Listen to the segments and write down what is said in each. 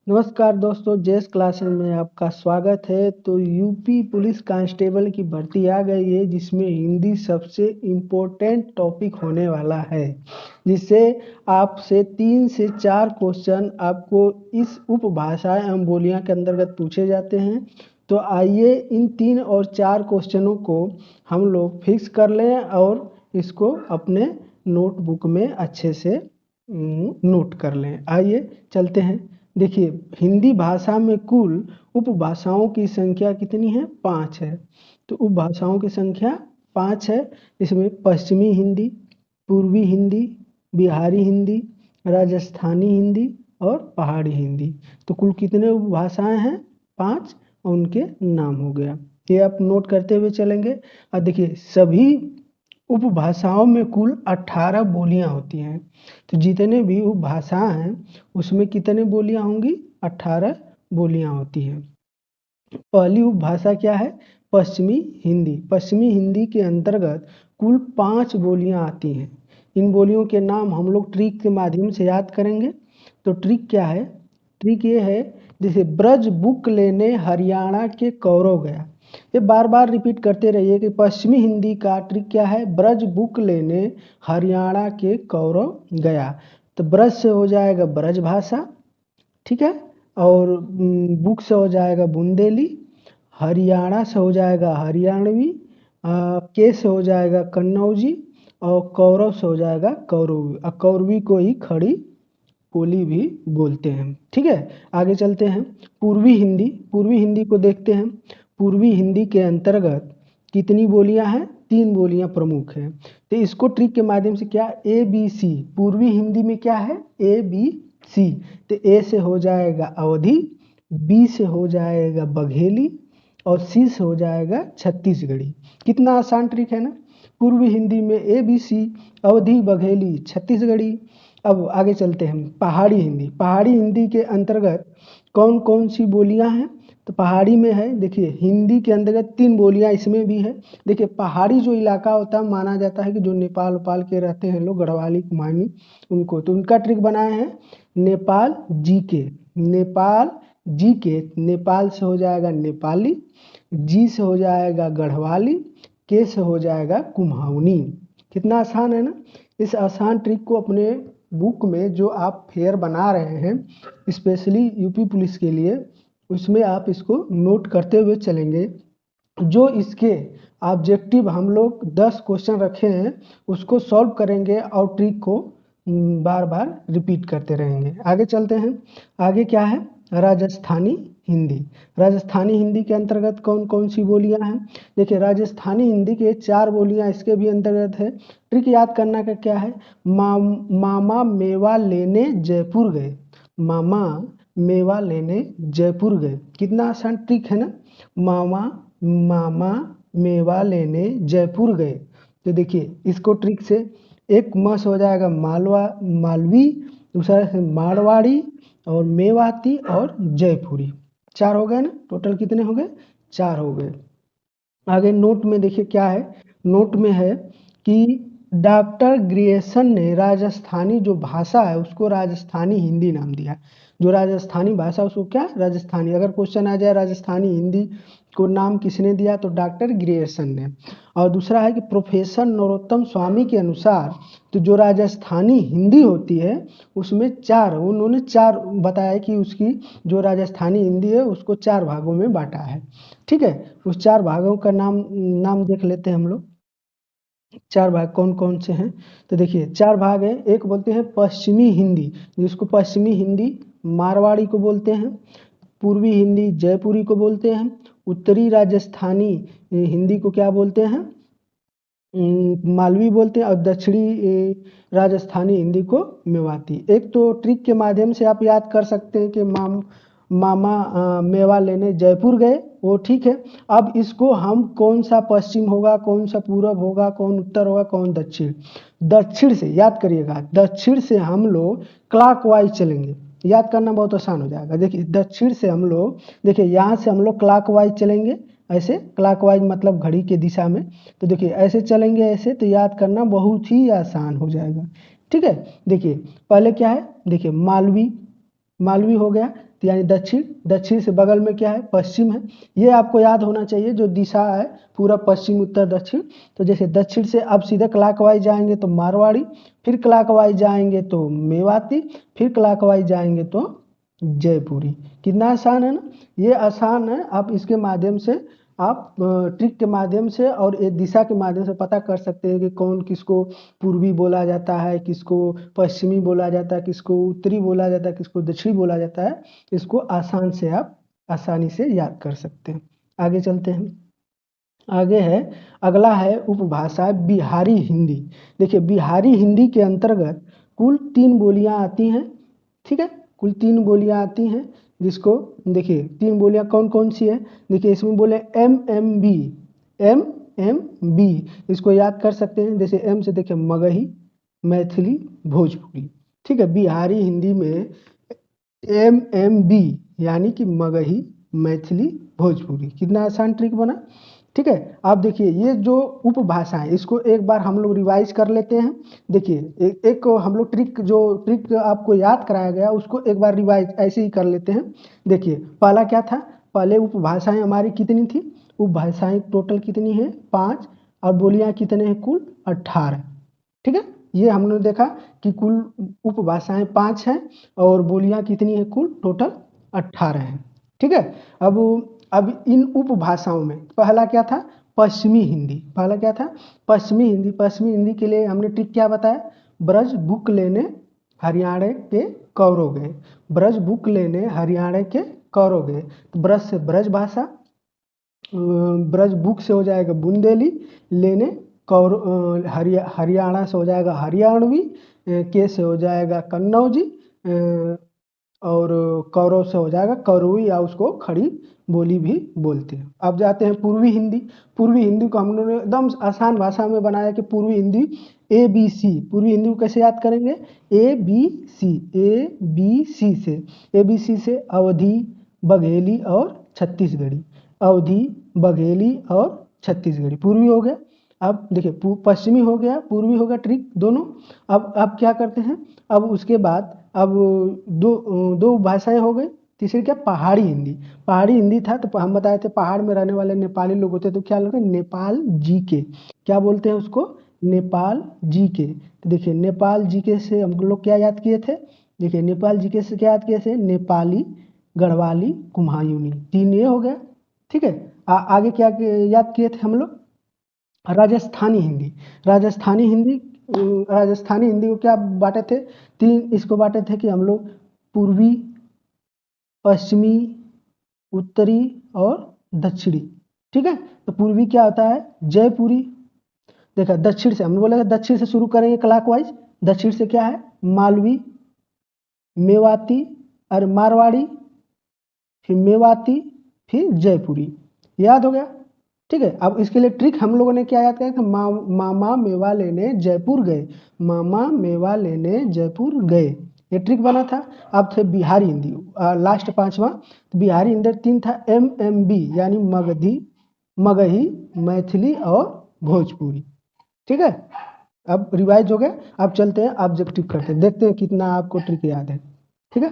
नमस्कार दोस्तों, JS classes में आपका स्वागत है। तो यूपी पुलिस कांस्टेबल की भर्ती आ गई है, जिसमें हिंदी सबसे इम्पोर्टेंट टॉपिक होने वाला है, जिससे आपसे 3 से 4 क्वेश्चन आपको इस उपभाषाएं एवं बोलियां के अंतर्गत पूछे जाते हैं। तो आइए इन 3 और 4 क्वेश्चनों को हम लोग फिक्स कर लें और इसको अपने नोटबुक में अच्छे से नोट कर लें। आइए चलते हैं। देखिए, हिंदी भाषा में कुल उपभाषाओं की संख्या कितनी है? 5 है। तो उपभाषाओं की संख्या 5 है। इसमें पश्चिमी हिंदी, पूर्वी हिंदी, बिहारी हिंदी, राजस्थानी हिंदी और पहाड़ी हिंदी। तो कुल कितने उपभाषाएं हैं? 5। और उनके नाम हो गया। ये आप नोट करते हुए चलेंगे। और देखिए, सभी उपभाषाओं में कुल 18 बोलियां होती हैं। तो जितने भी उपभाषा हैं उसमें कितने बोलियां होंगी? 18 बोलियां होती हैं। पहली उपभाषा क्या है? पश्चिमी हिंदी। पश्चिमी हिंदी के अंतर्गत कुल 5 बोलियां आती हैं। इन बोलियों के नाम हम लोग ट्रिक के माध्यम से याद करेंगे। तो ट्रिक क्या है? ट्रिक ये है, जैसे ब्रज बुक लेने हरियाणा के कौरव गया। ये बार बार रिपीट करते रहिए कि पश्चिमी हिंदी का ट्रिक क्या है? ब्रज बुक लेने हरियाणा के कौरव गया। तो ब्रज से हो जाएगा ब्रज भाषा, ठीक है। और बुक से हो जाएगा बुंदेली, हरियाणा से हो जाएगा हरियाणवी, के से हो जाएगा कन्नौजी और कौरव से हो जाएगा कौरवी। और कौरवी को ही खड़ी बोली भी बोलते हैं, ठीक है। आगे चलते हैं। पूर्वी हिंदी। पूर्वी हिंदी को देखते हैं। पूर्वी हिंदी के अंतर्गत कितनी बोलियां हैं? 3 बोलियां प्रमुख हैं। तो इसको ट्रिक के माध्यम से क्या? A B C. पूर्वी हिंदी में क्या है? A B C. तो ए से हो जाएगा अवधी, बी से हो जाएगा बघेली और सी से हो जाएगा छत्तीसगढ़ी। कितना आसान ट्रिक है ना। पूर्वी हिंदी में ए बी सी, अवधी, बघेली, छत्तीसगढ़ी। अब आगे चलते हैं। पहाड़ी हिंदी। पहाड़ी हिंदी के अंतर्गत कौन कौन सी बोलियां हैं? तो पहाड़ी में है, देखिए हिंदी के अंतर्गत 3 बोलियां इसमें भी है। देखिए, पहाड़ी जो इलाका होता है, माना जाता है कि जो नेपाल उपाल के रहते हैं लोग, गढ़वाली कुमाऊनी, उनको तो उनका ट्रिक बनाए हैं नेपाल जी के। नेपाल जी के, नेपाल से हो जाएगा नेपाली, जी से हो जाएगा गढ़वाली, के से हो जाएगा कुम्हाऊनी। कितना आसान है ना। इस आसान ट्रिक को अपने बुक में जो आप फेयर बना रहे हैं स्पेशली यूपी पुलिस के लिए, उसमें आप इसको नोट करते हुए चलेंगे। जो इसके ऑब्जेक्टिव हम लोग 10 क्वेश्चन रखे हैं उसको सॉल्व करेंगे और ट्रिक को बार बार रिपीट करते रहेंगे। आगे चलते हैं। आगे क्या है? राजस्थानी हिंदी। राजस्थानी हिंदी के अंतर्गत कौन कौन सी बोलियां हैं? देखिए, राजस्थानी हिंदी के 4 बोलियां इसके भी अंतर्गत है। ट्रिक याद करना का क्या है? मामा मेवा लेने जयपुर गए। मामा मेवा लेने जयपुर गए। कितना आसान ट्रिक है ना। मामा मेवा लेने जयपुर गए। तो देखिए, इसको ट्रिक से एक मस हो जाएगा मालवी, दूसरा है मारवाड़ी और मेवाती और जयपुरी। 4 हो गए ना। टोटल कितने हो गए? 4 हो गए। आगे नोट में देखिए क्या है। नोट में है कि डॉक्टर ग्रियर्सन ने राजस्थानी जो भाषा है उसको राजस्थानी हिंदी नाम दिया। जो राजस्थानी भाषा उसको क्या? राजस्थानी। अगर क्वेश्चन आ जाए राजस्थानी हिंदी को नाम किसने दिया, तो डॉक्टर ग्रियर्सन ने। और दूसरा है कि प्रोफेसर नरोत्तम स्वामी के अनुसार तो जो राजस्थानी हिंदी होती है उसमें 4, उन्होंने 4 बताया कि उसकी जो राजस्थानी हिंदी है उसको 4 भागों में बांटा है, ठीक है। उस 4 भागों का नाम देख लेते हैं हम लोग। 4 भाग कौन कौन से हैं? तो देखिए, 4 भाग हैं। एक बोलते हैं पश्चिमी हिंदी, जिसको पश्चिमी हिंदी मारवाड़ी को बोलते हैं। पूर्वी हिंदी जयपुरी को बोलते हैं। उत्तरी राजस्थानी हिंदी को क्या बोलते हैं? मालवी बोलते हैं। और दक्षिणी राजस्थानी हिंदी को मेवाती। एक तो ट्रिक के माध्यम से आप याद कर सकते हैं कि मामा मेवा लेने जयपुर गए, वो ठीक है। अब इसको हम कौन सा पश्चिम होगा, कौन सा पूरब होगा, कौन उत्तर होगा, कौन दक्षिण। दक्षिण से याद करिएगा, दक्षिण से हम लोग क्लॉकवाइज चलेंगे। याद करना बहुत आसान हो जाएगा। देखिए, दक्षिण से हम लोग, देखिए यहाँ से हम लोग क्लॉकवाइज चलेंगे। ऐसे क्लॉकवाइज मतलब घड़ी के दिशा में। तो देखिए ऐसे चलेंगे, ऐसे, तो याद करना बहुत ही आसान हो जाएगा, ठीक है। देखिए पहले क्या है? देखिए मालवी, मालवी हो गया। तो यानी दक्षिण, दक्षिण से बगल में क्या है, पश्चिम है। ये आपको याद होना चाहिए, जो दिशा है पूरा पश्चिम उत्तर दक्षिण। तो जैसे दक्षिण से अब सीधे क्लॉकवाइज जाएंगे तो मारवाड़ी, फिर क्लॉकवाइज जाएंगे तो मेवाती, फिर क्लॉकवाइज जाएंगे तो जयपुरी। कितना आसान है ना, ये आसान है। आप इसके माध्यम से आप ट्रिक के माध्यम से और एक दिशा के माध्यम से पता कर सकते हैं कि कौन किसको पूर्वी बोला जाता है, किसको पश्चिमी बोला जाता है, किसको उत्तरी बोला जाता है, किसको दक्षिणी बोला जाता है। इसको आसान से आप आसानी से याद कर सकते हैं। आगे चलते हैं। आगे है, अगला है उपभाषा बिहारी हिंदी। देखिए बिहारी हिंदी के अंतर्गत कुल 3 बोलियां आती हैं, ठीक है, कुल 3 बोलियां आती हैं। जिसको देखिए 3 बोलियां कौन कौन सी है, देखिए इसमें बोले MMB, MMB इसको याद कर सकते हैं। जैसे M से देखिए मगही, मैथिली, भोजपुरी, ठीक है। बिहारी हिंदी में MMB यानी कि मगही, मैथिली, भोजपुरी। कितना आसान ट्रिक बना, ठीक है। आप देखिए ये जो उपभाषा है इसको एक बार हम लोग रिवाइज कर लेते हैं। देखिए एक हम लोग ट्रिक आपको याद कराया गया उसको एक बार रिवाइज ऐसे ही कर लेते हैं। देखिए पहला क्या था, पहले उपभाषाएं हमारी कितनी थी, उपभाषाएं टोटल कितनी है 5, और बोलियां कितने हैं कुल 18, ठीक है। ये हमने देखा कि कुल उपभाषाएं 5 हैं और बोलियां कितनी है कुल टोटल 18 हैं, ठीक है। अब इन उपभाषाओं में पहला क्या था, पश्चिमी हिंदी। पहला क्या था, पश्चिमी हिंदी। पश्चिमी हिंदी के लिए हमने ट्रिक क्या बताया, ब्रज बुक लेने हरियाणा के कौरव गए, ब्रज बुक लेने हरियाणा के कौरव गए। तो ब्रज से ब्रज भाषा, ब्रज बुक से हो जाएगा बुंदेली, लेने हरियाणा से हो जाएगा हरियाणवी, के से हो जाएगा कन्नौजी, और कौरव से हो जाएगा कौरवी, या उसको खड़ी बोली भी बोलते हैं। अब जाते हैं पूर्वी हिंदी। पूर्वी हिंदी को हम लोगों ने एकदम आसान भाषा में बनाया कि पूर्वी हिंदी ABC। पूर्वी हिंदी को कैसे याद करेंगे, ABC, ABC से, ABC से अवधी, बघेली और छत्तीसगढ़ी, अवधी, बघेली और छत्तीसगढ़ी पूर्वी हो गया। अब देखिए पश्चिमी हो गया, पूर्वी हो गया, ट्रिक दोनों। अब क्या करते हैं, अब उसके बाद अब दो भाषाएं हो गई। तीसरी क्या, पहाड़ी हिंदी। पहाड़ी हिंदी था तो हम बताए थे पहाड़ में रहने वाले नेपाली लोग होते तो क्या लगता है, नेपाल जी के, क्या बोलते हैं उसको, नेपाल जी के। तो देखिए नेपाल जी के से हम लोग क्या याद किए थे, देखिए नेपाल जी के से क्या याद किए थे, नेपाली, गढ़वाली, कुम्हायूनी, 3 ये हो गया, ठीक है। आगे क्या याद किए थे हम लोग, राजस्थानी हिंदी। राजस्थानी हिंदी, राजस्थानी हिंदी को क्या बांटे थे, 3 इसको बांटे थे कि हम लोग पूर्वी, पश्चिमी, उत्तरी और दक्षिणी, ठीक है। तो पूर्वी क्या होता है, जयपुरी। देखा दक्षिण से हम बोले दक्षिण से शुरू करेंगे क्लॉकवाइज। दक्षिण से क्या है, मालवी, मेवाती और मारवाड़ी, फिर मेवाती, फिर जयपुरी। याद हो गया, ठीक है। अब इसके लिए ट्रिक हम लोगों ने क्या याद किया था, मामा मेवा लेने जयपुर गए, मामा मेवा लेने जयपुर गए, ये ट्रिक बना था। अब थे बिहारी हिंदी, लास्ट 5वां। तो बिहारी हिंदी 3 था, MMB यानी मगधी, मगही, मैथिली और भोजपुरी, ठीक है। अब रिवाइज हो गया। अब चलते हैं ऑब्जेक्टिव करते हैं, देखते हैं कितना आपको ट्रिक याद है, ठीक है।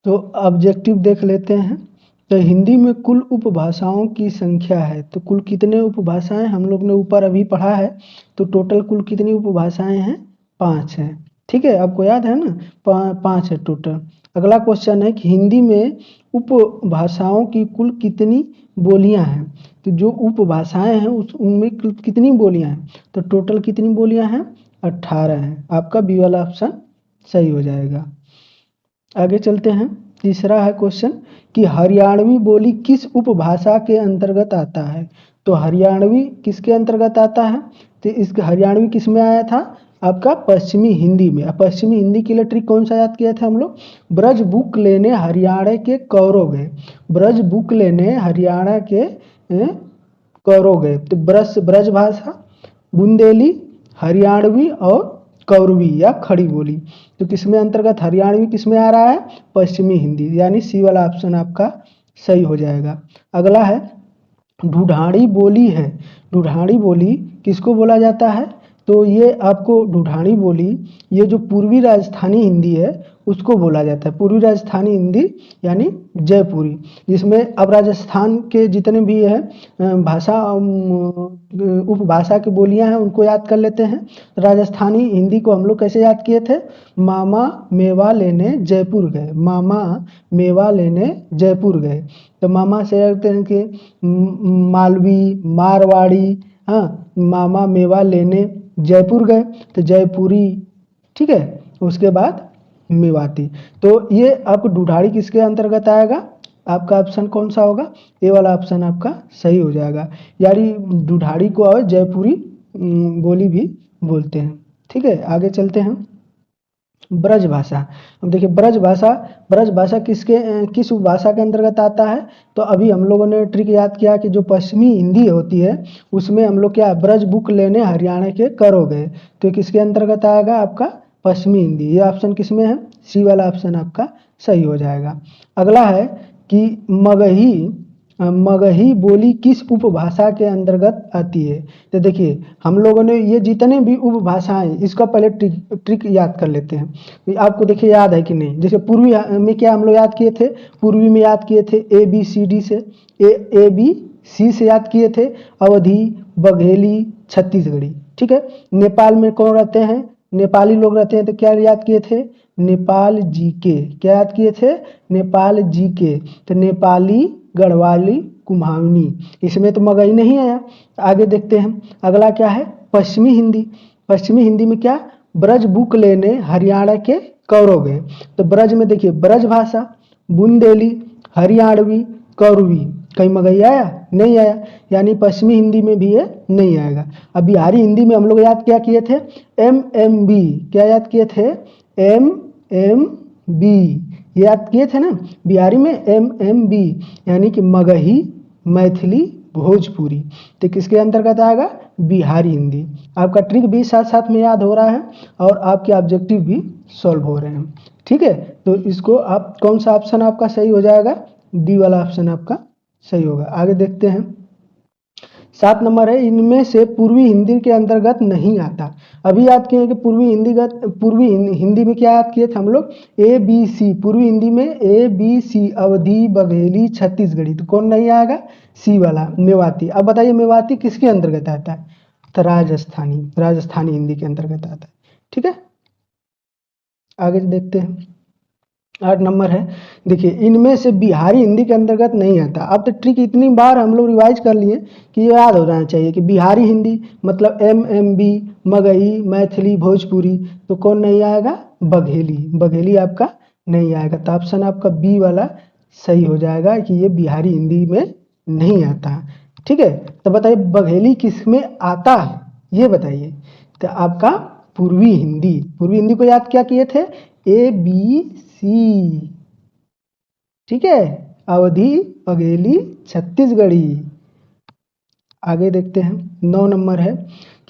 तो ऑब्जेक्टिव देख लेते हैं। तो हिंदी में कुल उपभाषाओं की संख्या है, तो कुल कितने उपभाषाएं हम लोग ने ऊपर अभी पढ़ा है। तो टोटल कुल कितनी उपभाषाएं हैं, 5 हैं, ठीक है। आपको याद है ना, 5 है टोटल। अगला क्वेश्चन है कि हिंदी में उपभाषाओं की कुल कितनी बोलियां हैं। तो जो उपभाषाएं हैं उनमें कितनी बोलियां हैं, तो टोटल कितनी बोलियां हैं, 18 हैं। आपका बी वाला ऑप्शन सही हो जाएगा। आगे चलते हैं। तीसरा है क्वेश्चन कि हरियाणवी बोली किस उपभाषा के अंतर्गत आता है। तो हरियाणवी किसके अंतर्गत आता है, तो इसके हरियाणवी किस में आया था, आपका पश्चिमी हिंदी में। पश्चिमी हिंदी के लिए ट्रिक कौन सा याद किया था हम लोग, ब्रज बुक लेने हरियाणा के कौरव गए, ब्रज बुक लेने हरियाणा के कौरव गए। तो ब्रज भाषा, बुंदेली, हरियाणवी और कौरवी या खड़ी बोली। तो किसमें अंतर्गत, हरियाणवी किसमें आ रहा है, पश्चिमी हिंदी, यानी सी वाला ऑप्शन आपका सही हो जाएगा। अगला है ढूढ़ाड़ी बोली है। ढूढ़ाड़ी बोली किसको बोला जाता है, तो ये आपको ढूढ़ानी बोली, ये जो पूर्वी राजस्थानी हिंदी है उसको बोला जाता है। पूर्वी राजस्थानी हिंदी यानी जयपुरी, जिसमें अब राजस्थान के जितने भी है भाषा उपभाषा की बोलियां हैं उनको याद कर लेते हैं। राजस्थानी हिंदी को हम लोग कैसे याद किए थे? मामा मेवा लेने जयपुर गए, मामा मेवा लेने जयपुर गए। तो मामा से कहते हैं कि मालवी, मारवाड़ी, हाँ, मामा मेवा लेने जयपुर गए तो जयपुरी, ठीक है। उसके बाद मेवाती। तो ये आपको ढूढ़ाड़ी किसके अंतर्गत आएगा? आपका ऑप्शन कौन सा होगा? ए वाला ऑप्शन आपका सही हो जाएगा। यानी ढूढ़ाड़ी को और जयपुरी बोली भी बोलते हैं। ठीक है, आगे चलते हैं। ब्रज भाषा। अब देखिए ब्रज भाषा किस उपभाषा के अंतर्गत आता है? तो अभी हम लोगों ने ट्रिक याद किया कि जो पश्चिमी हिंदी होती है उसमें हम लोग क्या ब्रज बुक लेने हरियाणा के करो गए, तो किसके अंतर्गत आएगा? आपका पश्चिमी हिंदी। ये ऑप्शन किस में है? सी वाला ऑप्शन आपका सही हो जाएगा। अगला है कि मगही बोली किस उपभाषा के अंतर्गत आती है? तो देखिए हम लोगों ने ये जितने भी उपभाषाएं, इसका पहले ट्रिक याद कर लेते हैं। आपको देखिए याद है कि नहीं? जैसे पूर्वी में क्या हम लोग याद किए थे? पूर्वी में याद किए थे ABCD से, ABC से याद किए थे, अवधी, बघेली, छत्तीसगढ़ी। ठीक है। नेपाल में कौन रहते हैं? नेपाली लोग रहते हैं, तो क्या याद किए थे? नेपाल जीके। क्या याद किए थे? नेपाल जीके। तो नेपाली, गढ़वाली, कुम्हावनी, इसमें तो मगही नहीं आया। आगे देखते हैं, अगला क्या है? पश्चिमी हिंदी। पश्चिमी हिंदी में क्या? ब्रज बुक लेने हरियाणा के कौरव गए। तो ब्रज में देखिए ब्रज भाषा, बुंदेली, हरियाणवी, कौरवी, कहीं मगही आया? नहीं आया। यानी पश्चिमी हिंदी में भी ये नहीं आएगा। अब बिहारी हिंदी में हम लोग याद क्या किए थे? MMB। क्या याद किए थे? MMB याद किए थे ना। बिहारी में MMB यानी कि मगही, मैथिली, भोजपुरी। तो किसके अंतर्गत आएगा? बिहारी हिंदी। आपका ट्रिक भी साथ साथ में याद हो रहा है और आपके ऑब्जेक्टिव भी सॉल्व हो रहे हैं। ठीक है, तो इसको आप कौन सा ऑप्शन आपका सही हो जाएगा? डी वाला ऑप्शन आपका सही होगा। आगे देखते हैं। 7 नंबर है, इनमें से पूर्वी हिंदी के अंतर्गत नहीं आता। अभी याद किए कि पूर्वी हिंदी में क्या याद किए थे हम लोग? ABC। पूर्वी हिंदी में ABC, अवधी, बघेली, छत्तीसगढ़ी। तो कौन नहीं आएगा? सी वाला, मेवाती। अब बताइए मेवाती किसके अंतर्गत आता है? तो राजस्थानी हिंदी के अंतर्गत आता है। ठीक है, आगे देखते हैं। 8 नंबर है, देखिए इनमें से बिहारी हिंदी के अंतर्गत नहीं आता। अब तो ट्रिक इतनी बार हम लोग रिवाइज कर लिए कि ये याद हो जाना चाहिए कि बिहारी हिंदी मतलब MMB, मगही, मैथिली, भोजपुरी। तो कौन नहीं आएगा? बघेली। बघेली आपका नहीं आएगा। तो ऑप्शन आपका बी वाला सही हो जाएगा कि ये बिहारी हिंदी में नहीं आता। ठीक है, तो बताइए बघेली किस में आता है, ये बताइए। तो आपका पूर्वी हिंदी को याद क्या किए थे? ABC। ठीक है, अवधी, बघेली, छत्तीसगढ़ी। आगे देखते हैं। 9 नंबर है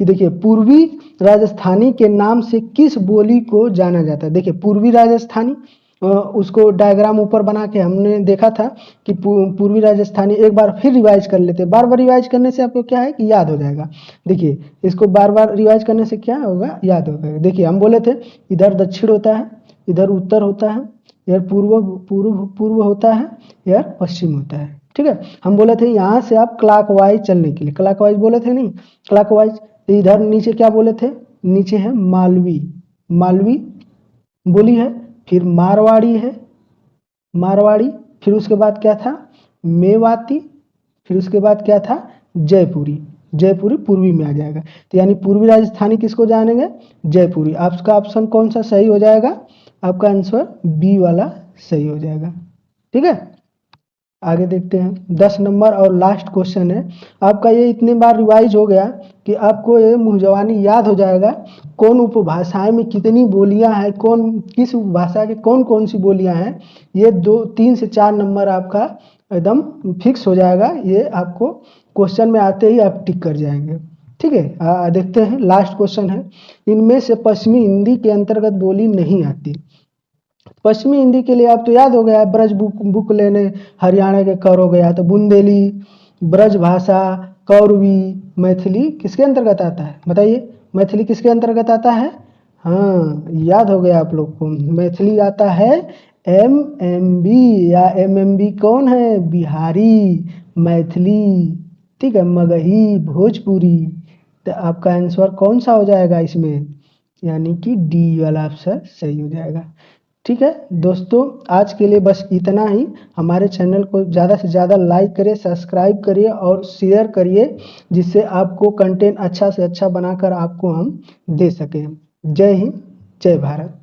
कि देखिए पूर्वी राजस्थानी के नाम से किस बोली को जाना जाता है? देखिए पूर्वी राजस्थानी, उसको डायग्राम ऊपर बना के हमने देखा था कि पूर्वी राजस्थानी। एक बार फिर रिवाइज कर लेते हैं। बार बार रिवाइज करने से आपको क्या है कि याद हो जाएगा। देखिए इसको बार बार रिवाइज करने से क्या होगा? याद होगा। देखिए हम बोले थे इधर दक्षिण होता है, इधर उत्तर होता है, इधर पूर्व होता है, इधर पश्चिम होता है। ठीक है, हम बोले थे यहाँ से आप क्लॉकवाइज चलने के लिए, क्लॉकवाइज बोले थे नहीं, क्लॉकवाइज। तो इधर नीचे क्या बोले थे? नीचे है मालवी बोली है, फिर मारवाड़ी है, फिर उसके बाद क्या था? मेवाती, फिर उसके बाद क्या था? जयपुरी पूर्वी में आ जाएगा। तो यानी पूर्वी राजस्थानी किसको जानेंगे? जयपुरी। आपका ऑप्शन कौन सा सही हो जाएगा? आपका आंसर बी वाला सही हो जाएगा। ठीक है, आगे देखते हैं। 10 नंबर और लास्ट क्वेश्चन है आपका। ये इतने बार रिवाइज हो गया कि आपको ये मुंहजवानी याद हो जाएगा कौन उपभाषाएं में कितनी बोलियां हैं, किस उपभाषा के कौन कौन सी बोलियां हैं। ये 3 से 4 नंबर आपका एकदम फिक्स हो जाएगा। ये आपको क्वेश्चन में आते ही आप टिक कर जाएंगे। ठीक है, देखते हैं। लास्ट क्वेश्चन है, इनमें से पश्चिमी हिंदी के अंतर्गत बोली नहीं आती। पश्चिमी हिंदी के लिए आप तो याद हो गया, ब्रज बुक लेने हरियाणा के करो गया। तो बुंदेली, ब्रज भाषा, कौरवी, मैथिली किसके अंतर्गत आता है? बताइए। मैथिली किसके अंतर्गत आता है? हाँ, याद हो गया आप लोग को। मैथिली आता है एमएमबी, या एमएमबी कौन है? बिहारी, मैथिली, ठीक है, मगही, भोजपुरी। तो आपका आंसर कौन सा हो जाएगा इसमें? यानी कि डी वाला ऑप्शन सही हो जाएगा। ठीक है दोस्तों, आज के लिए बस इतना ही। हमारे चैनल को ज़्यादा से ज़्यादा लाइक करिए, सब्सक्राइब करिए और शेयर करिए, जिससे आपको कंटेंट अच्छा से अच्छा बनाकर आपको हम दे सकें। जय हिंद, जय भारत।